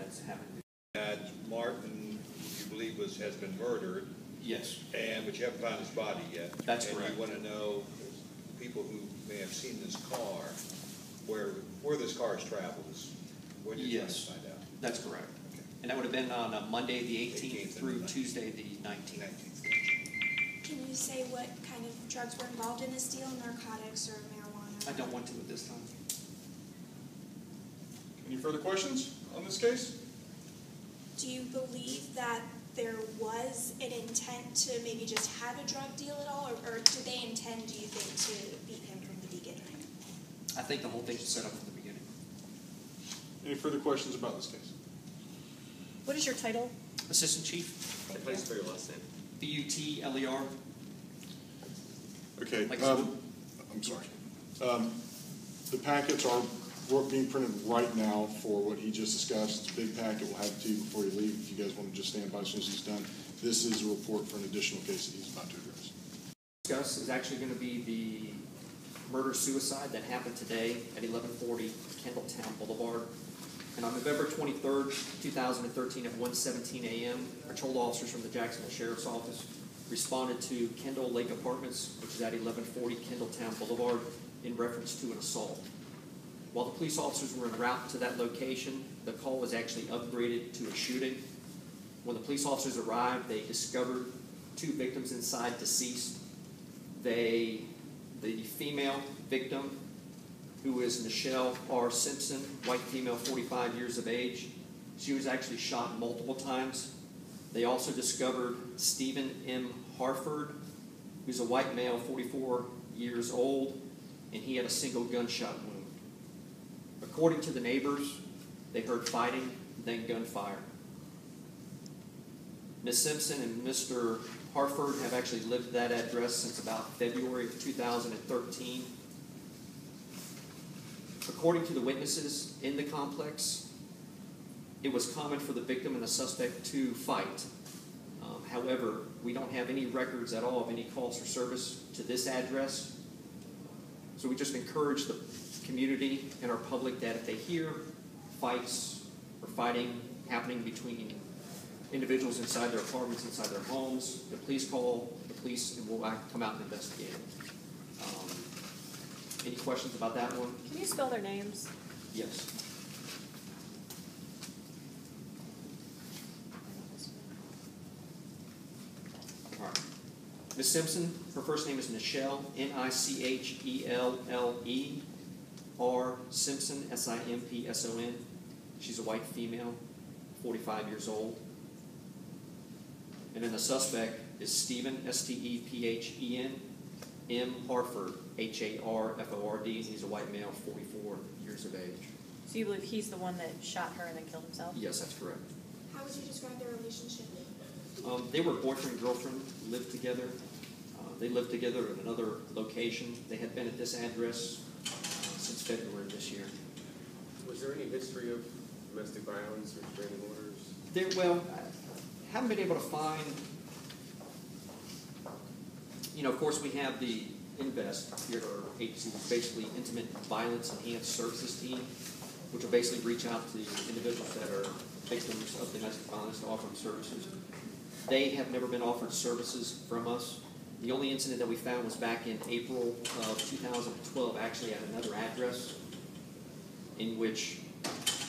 that's happened. Martin, you believe has been murdered. Yes. But you haven't found his body yet. That's correct. And you want to know, people who may have seen this car, where this car has traveled. When did you find out? That's correct. Okay. And that would have been on Monday the 18th through Tuesday the 19th. Can you say what kind of drugs were involved in this deal, narcotics or marijuana? I don't want to at this time. Any further questions on this case? Do you believe that there was an intent to maybe just have a drug deal at all, or did they intend, do you think, to beat him from the beginning? I think the whole thing was set up from the beginning. Any further questions about this case? What is your title? Assistant Chief. Thank Please spell your last name. Butler. Okay. Like I'm sorry. The packets are being printed right now for what he just discussed. It's a big packet. We'll have it to you before you leave. If you guys want to just stand by as soon as he's done. This is a report for an additional case that he's about to address. Discuss is actually going to be the murder-suicide that happened today at 1140 Kendall Town Blvd. And on November 23rd, 2013 at 1:17 a.m., patrol officers from the Jacksonville Sheriff's Office responded to Kendall Lake Apartments, which is at 1140 Kendall Town Blvd, in reference to an assault. While the police officers were en route to that location, the call was actually upgraded to a shooting. When the police officers arrived, they discovered two victims inside deceased. The female victim, who is Nichelle R. Simpson, white female, 45 years of age. She was actually shot multiple times. They also discovered Stephen M. Harford, who's a white male, 44 years old, and he had a single gunshot wound. According to the neighbors, they heard fighting, then gunfire. Ms. Simpson and Mr. Harford have actually lived at that address since about February of 2013. According to the witnesses in the complex, it was common for the victim and the suspect to fight. However, we don't have any records at all of any calls for service to this address. So we just encourage the community and our public that if they hear fights or fighting happening between individuals inside their apartments, inside their homes, to please call the police and we'll come out and investigate it. Any questions about that one? Can you spell their names? Yes. All right. Ms. Simpson, her first name is Nichelle, Nichelle, R. Simpson, Simpson. She's a white female, 45 years old. And then the suspect is Stephen, Stephen, M. Harford, Harford. He's a white male, 44 years of age. So you believe he's the one that shot her and then killed himself? Yes, that's correct. How would you describe their relationship? They were boyfriend, girlfriend, lived together. They lived together at another location. They had been at this address since February this year. Was there any history of domestic violence or restraining orders? Well, I haven't been able to find, of course we have the INVEST here at our agency, which is basically Intimate Violence Enhanced Services Team, which will basically reach out to individuals that are victims of domestic violence to offer them services. They have never been offered services from us. The only incident that we found was back in April of 2012, actually at another address, in which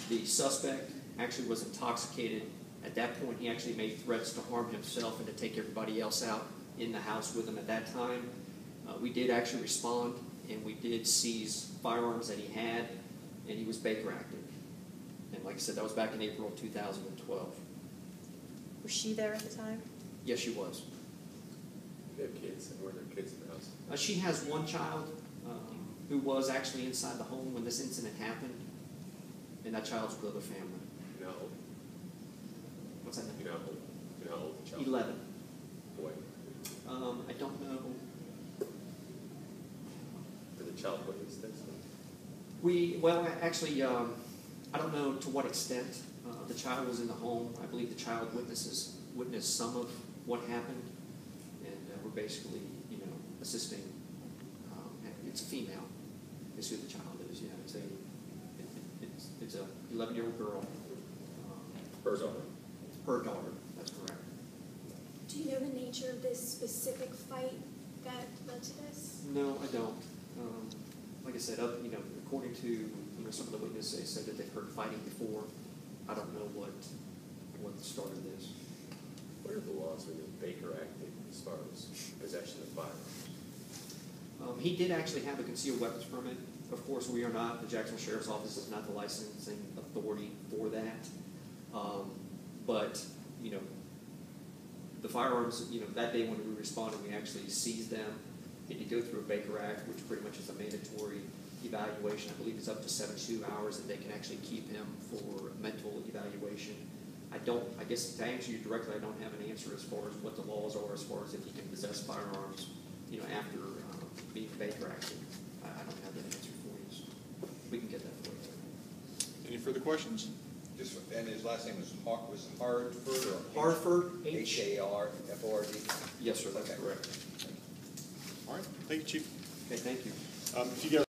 the suspect actually was intoxicated. At that point, he actually made threats to harm himself and to take everybody else out in the house with him at that time. We did actually respond, and we did seize firearms that he had, and he was Baker active. And like I said, that was back in April of 2012. Was she there at the time? Yes, she was. They have kids, and were there kids in the house? She has one child who was actually inside the home when this incident happened, and that child's with other family. You know how old? What's that? You know how old the child? 11. Boy. I don't know. Did the child witness this? Actually, I don't know to what extent the child was in the home. I believe the child witnessed some of what happened, and we're basically, assisting. It's a female. Is who the child is. Yeah, it's a 11-year-old girl. Per daughter. Per daughter, that's correct. Do you know the nature of this specific fight that led to this? No, I don't. Like I said, according to some of the witnesses, they said that they've heard fighting before. I don't know what started this. What are the laws within Baker Act as far as possession of firearms? He did actually have a concealed weapons permit. Of course, we are not, the Jacksonville Sheriff's Office is not the licensing authority for that. But, the firearms, that day when we responded, we actually seized them. He did go through a Baker Act, which pretty much is a mandatory evaluation. I believe it's up to 72 hours, and they can actually keep him for mental evaluation. I guess to answer you directly, I don't have an answer as far as what the laws are as far as if he can possess firearms, after being Baker Acted. I don't have that answer for you. So we can get that for you. Any further questions? And his last name was Harford or? Harford, Harford. Yes, sir, that's Okay. correct. All right, thank you, Chief. Okay, thank you. If you guys